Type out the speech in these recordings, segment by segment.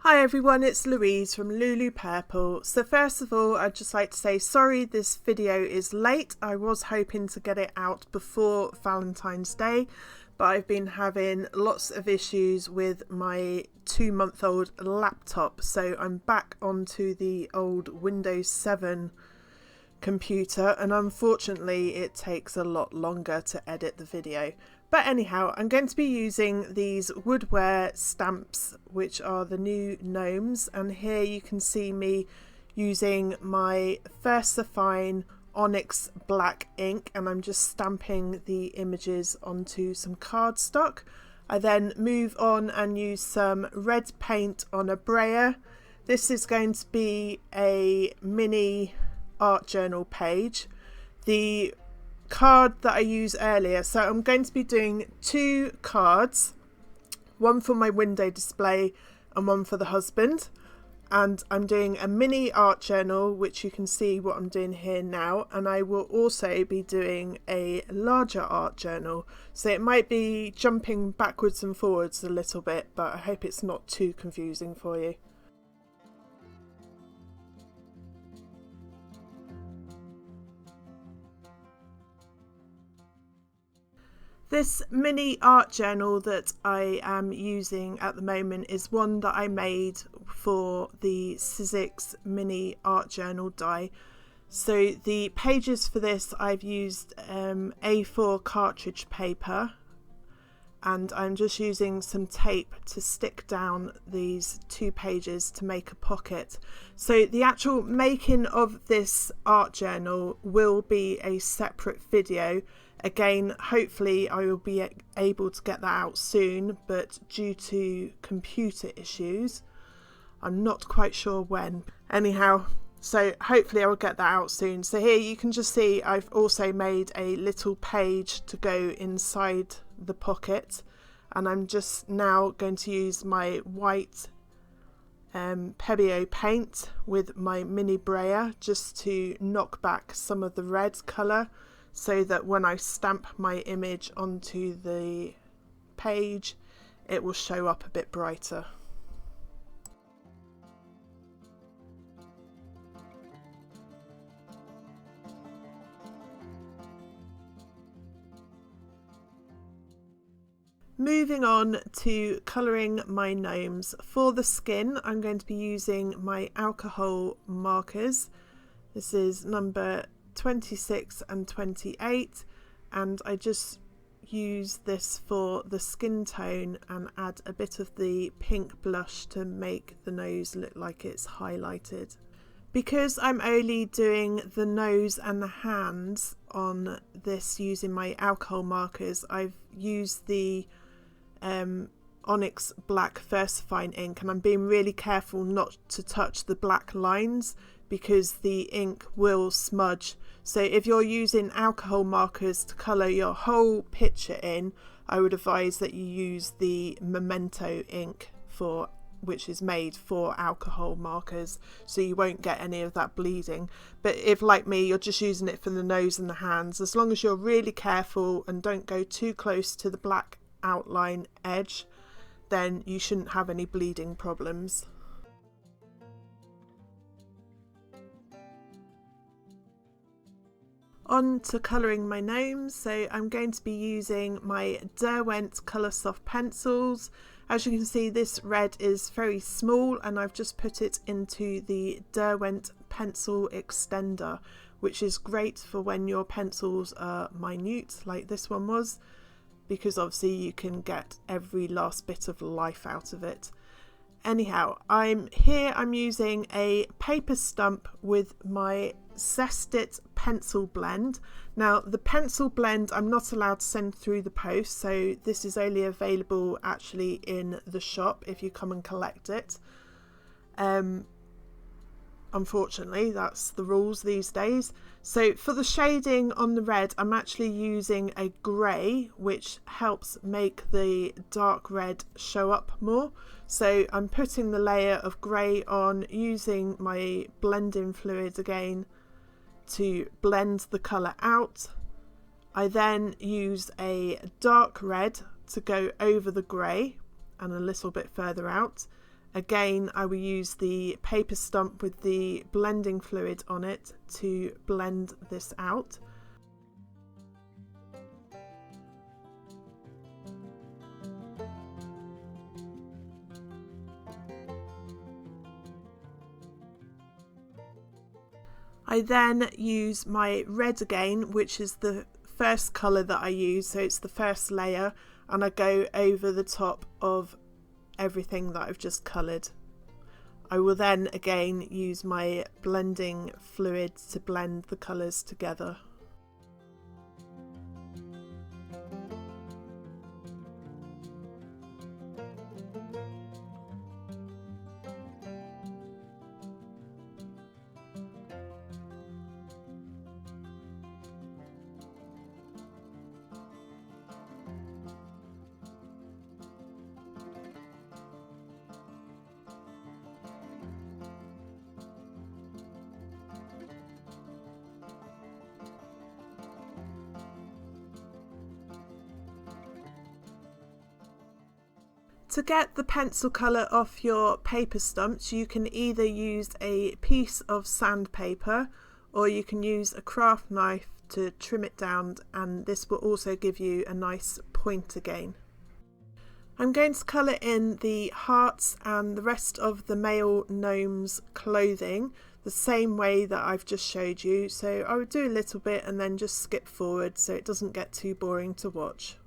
Hi everyone, it's Louise from Louloupurple. So first of all, I'd just like to say sorry this video is late. I was hoping to get it out before Valentine's Day, but I've been having lots of issues with my 2-month-old laptop. So I'm back onto the old Windows 7 computer, and unfortunately it takes a lot longer to edit the video. But anyhow, I'm going to be using these Woodware stamps, which are the new Gnomes, and here you can see me using my VersaFine Onyx black ink, and I'm just stamping the images onto some cardstock. I then move on and use some red paint on a brayer. This is going to be a mini art journal page. The card that I used earlier, so I'm going to be doing 2 cards, one for my window display and one for the husband, and I'm doing a mini art journal, which you can see what I'm doing here now, and I will also be doing a larger art journal, so it might be jumping backwards and forwards a little bit, but I hope it's not too confusing for you. This mini art journal that I am using at the moment is one that I made for the Sizzix mini art journal die. So the pages for this, I've used A4 cartridge paper, and I'm just using some tape to stick down these 2 pages to make a pocket. So the actual making of this art journal will be a separate video. Again, hopefully I will be able to get that out soon, but due to computer issues, I'm not quite sure when. Anyhow, so hopefully I will get that out soon. So here you can just see I've also made a little page to go inside the pocket, and I'm just now going to use my white Pebeo paint with my mini brayer just to knock back some of the red colour, so that when I stamp my image onto the page, it will show up a bit brighter. Moving on to colouring my gnomes. For the skin, I'm going to be using my alcohol markers. This is number 26 and 28, and I just use this for the skin tone and add a bit of the pink blush to make the nose look like it's highlighted. Because I'm only doing the nose and the hands on this using my alcohol markers, I've used the Onyx black VersaFine ink, and I'm being really careful not to touch the black lines because the ink will smudge. So if you're using alcohol markers to colour your whole picture in, I would advise that you use the Memento ink, which is made for alcohol markers, so you won't get any of that bleeding. But if, like me, you're just using it for the nose and the hands, as long as you're really careful and don't go too close to the black outline edge, then you shouldn't have any bleeding problems. On to colouring my gnomes, so I'm going to be using my Derwent Colour Soft pencils. As you can see, this red is very small, and I've just put it into the Derwent pencil extender, which is great for when your pencils are minute, like this one was, because obviously you can get every last bit of life out of it. Anyhow, I'm using a paper stump with my Zest-It pencil blend. Now the pencil blend I'm not allowed to send through the post, so this is only available actually in the shop if you come and collect it. Unfortunately, that's the rules these days. So for the shading on the red, I'm actually using a grey, which helps make the dark red show up more. So I'm putting the layer of grey on, using my blending fluid again to blend the colour out. I then use a dark red to go over the grey and a little bit further out, Again, I will use the paper stump with the blending fluid on it to blend this out. I then use my red again, which is the first colour that I use, so it's the first layer, and I go over the top of everything that I've just coloured. I will then again use my blending fluid to blend the colours together. To get the pencil colour off your paper stumps, you can either use a piece of sandpaper or you can use a craft knife to trim it down, and this will also give you a nice point again. I'm going to colour in the hearts and the rest of the male gnome's clothing the same way that I've just showed you, so I would do a little bit and then just skip forward so it doesn't get too boring to watch.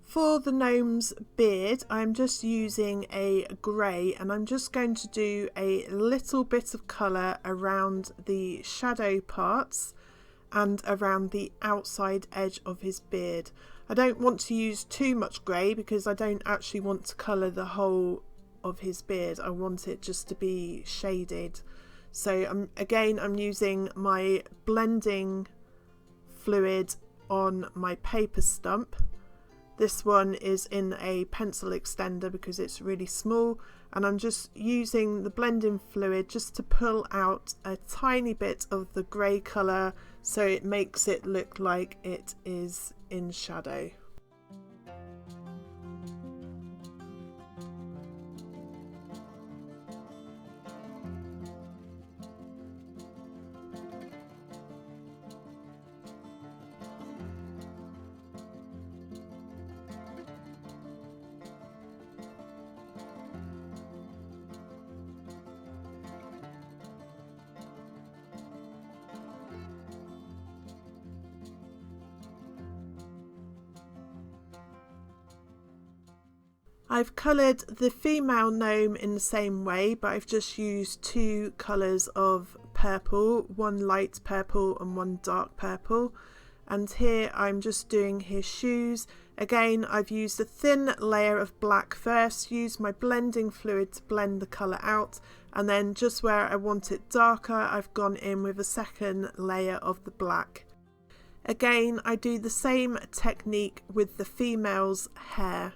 For the gnome's beard, I'm just using a grey, and I'm just going to do a little bit of colour around the shadow parts and around the outside edge of his beard. I don't want to use too much grey because I don't actually want to colour the whole of his beard. I want it just to be shaded. So I'm using my blending fluid on my paper stump. This one is in a pencil extender because it's really small, and I'm just using the blending fluid just to pull out a tiny bit of the grey colour so it makes it look like it is in shadow. I've coloured the female gnome in the same way, but I've just used two colours of purple, one light purple and one dark purple. And here I'm just doing his shoes. Again, I've used a thin layer of black first, used my blending fluid to blend the colour out, and then just where I want it darker, I've gone in with a second layer of the black. Again, I do the same technique with the female's hair.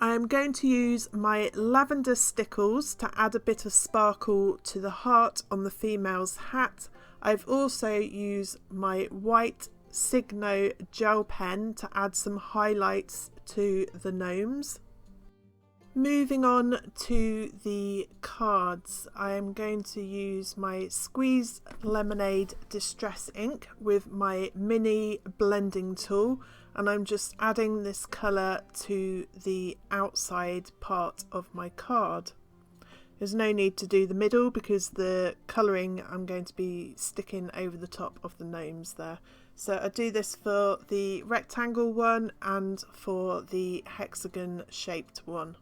I am going to use my lavender stickles to add a bit of sparkle to the heart on the female's hat. I've also used my white Signo gel pen to add some highlights to the gnomes. Moving on to the cards, I am going to use my Squeeze Lemonade Distress ink with my mini blending tool, and I'm just adding this colour to the outside part of my card. There's no need to do the middle because the colouring I'm going to be sticking over the top of the gnomes there. So I do this for the rectangle one and for the hexagon shaped one.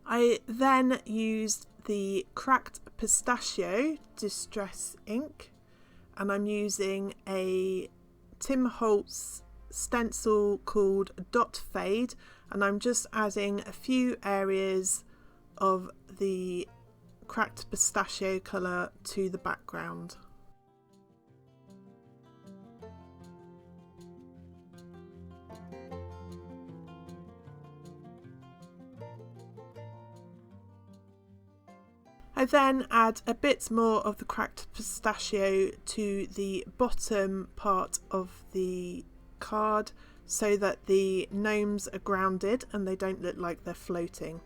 I then used the Cracked Pistachio Distress ink, and I'm using a Tim Holtz stencil called Dot Fade, and I'm just adding a few areas of the cracked pistachio colour to the background. I then add a bit more of the cracked pistachio to the bottom part of the card so that the gnomes are grounded and they don't look like they're floating.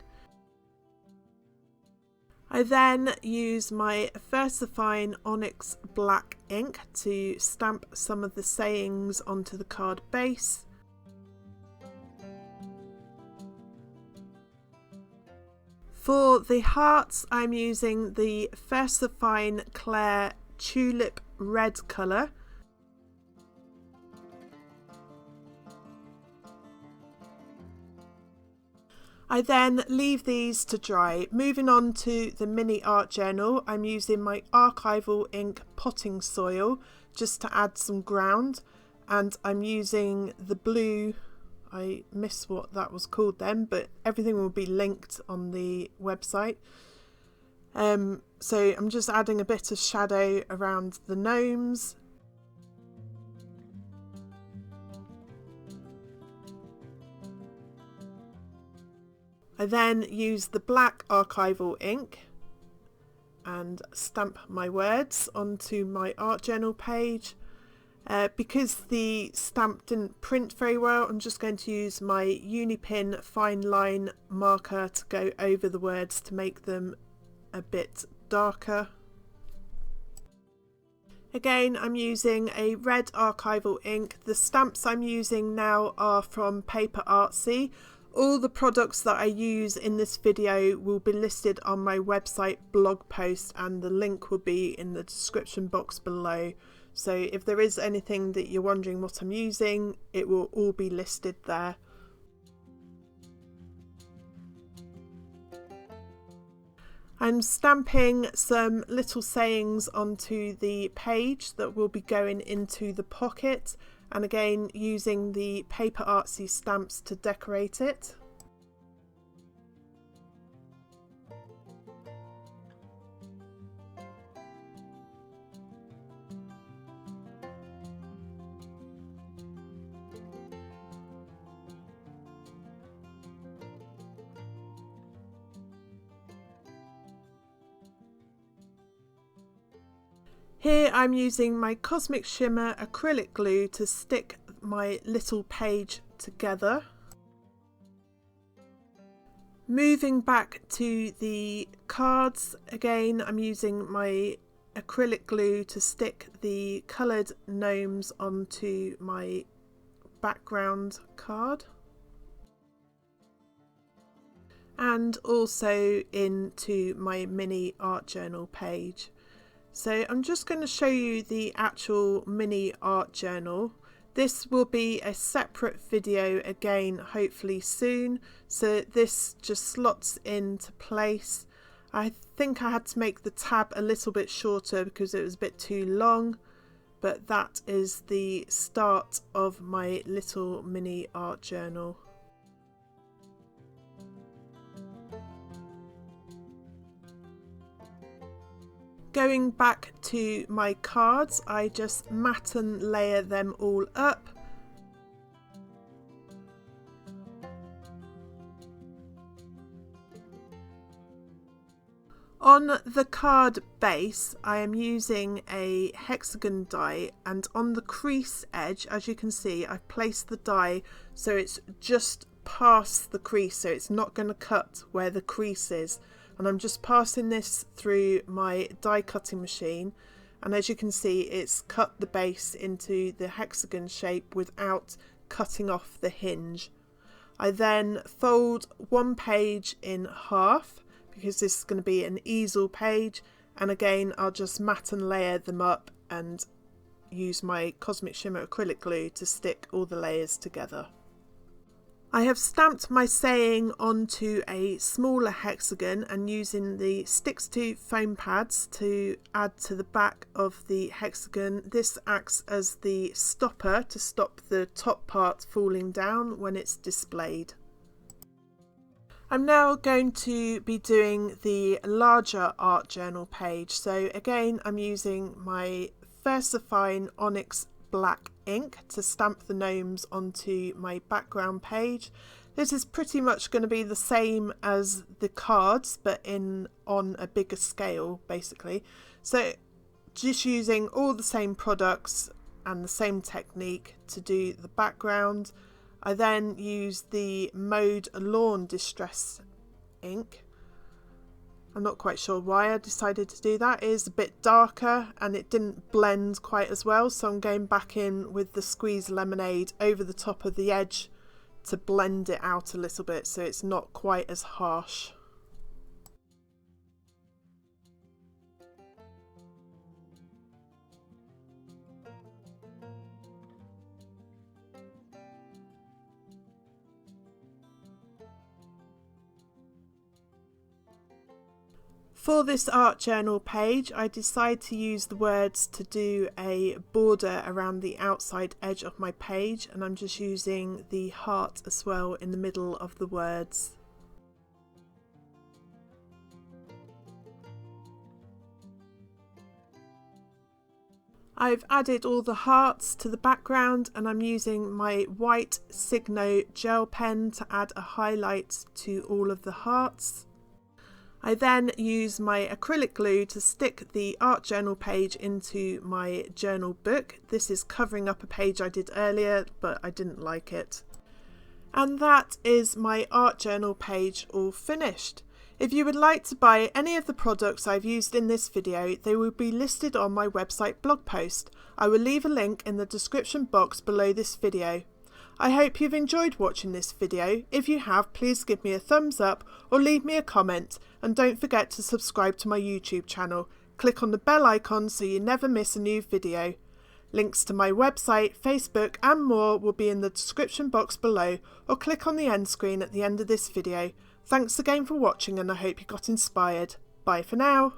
I then use my VersaFine Onyx black ink to stamp some of the sayings onto the card base. For the hearts, I'm using the VersaFine Clair Tulip red colour. I then leave these to dry. Moving on to the mini art journal, I'm using my archival ink potting soil just to add some ground, and I'm using the blue, I miss what that was called then, but everything will be linked on the website. So I'm just adding a bit of shadow around the gnomes. I then use the black archival ink and stamp my words onto my art journal page. Because the stamp didn't print very well, I'm just going to use my Unipin fine line marker to go over the words to make them a bit darker. Again, I'm using a red archival ink. The stamps I'm using now are from Paper Artsy. All the products that I use in this video will be listed on my website blog post, and the link will be in the description box below. So if there is anything that you're wondering what I'm using, it will all be listed there. I'm stamping some little sayings onto the page that will be going into the pocket, and again using the Paper Artsy stamps to decorate it. Here I'm using my Cosmic Shimmer acrylic glue to stick my little page together. Moving back to the cards, again I'm using my acrylic glue to stick the coloured gnomes onto my background card. And also into my mini art journal page. So I'm just going to show you the actual mini art journal. This will be a separate video again, hopefully soon. So this just slots into place. I think I had to make the tab a little bit shorter because it was a bit too long. but that is the start of my little mini art journal. Going back to my cards, I just mat and layer them all up. On the card base, I am using a hexagon die, and on the crease edge, as you can see, I've placed the die so it's just past the crease, so it's not going to cut where the crease is. And I'm just passing this through my die cutting machine, and as you can see, it's cut the base into the hexagon shape without cutting off the hinge. I then fold one page in half because this is going to be an easel page, and again I'll just mat and layer them up and use my Cosmic Shimmer acrylic glue to stick all the layers together. I have stamped my saying onto a smaller hexagon and using the Sticks to foam pads to add to the back of the hexagon. This acts as the stopper to stop the top part falling down when it's displayed. I'm now going to be doing the larger art journal page. So again, I'm using my VersaFine Onyx black ink to stamp the gnomes onto my background page. This is pretty much going to be the same as the cards, but on a bigger scale basically. So just using all the same products and the same technique to do the background. I then use the Mode Lawn Distress ink. I'm not quite sure why I decided to do that. It is a bit darker and it didn't blend quite as well, so I'm going back in with the Squeeze Lemonade over the top of the edge to blend it out a little bit so it's not quite as harsh. For this art journal page, I decide to use the words to do a border around the outside edge of my page, and I'm just using the heart as well in the middle of the words. I've added all the hearts to the background, and I'm using my white Signo gel pen to add a highlight to all of the hearts. I then use my acrylic glue to stick the art journal page into my journal book. This is covering up a page I did earlier, but I didn't like it. And that is my art journal page all finished. If you would like to buy any of the products I've used in this video, they will be listed on my website blog post. I will leave a link in the description box below this video. I hope you've enjoyed watching this video. If you have, please give me a thumbs up or leave me a comment, and don't forget to subscribe to my YouTube channel. Click on the bell icon so you never miss a new video. Links to my website, Facebook and more will be in the description box below, or click on the end screen at the end of this video. Thanks again for watching, and I hope you got inspired. Bye for now.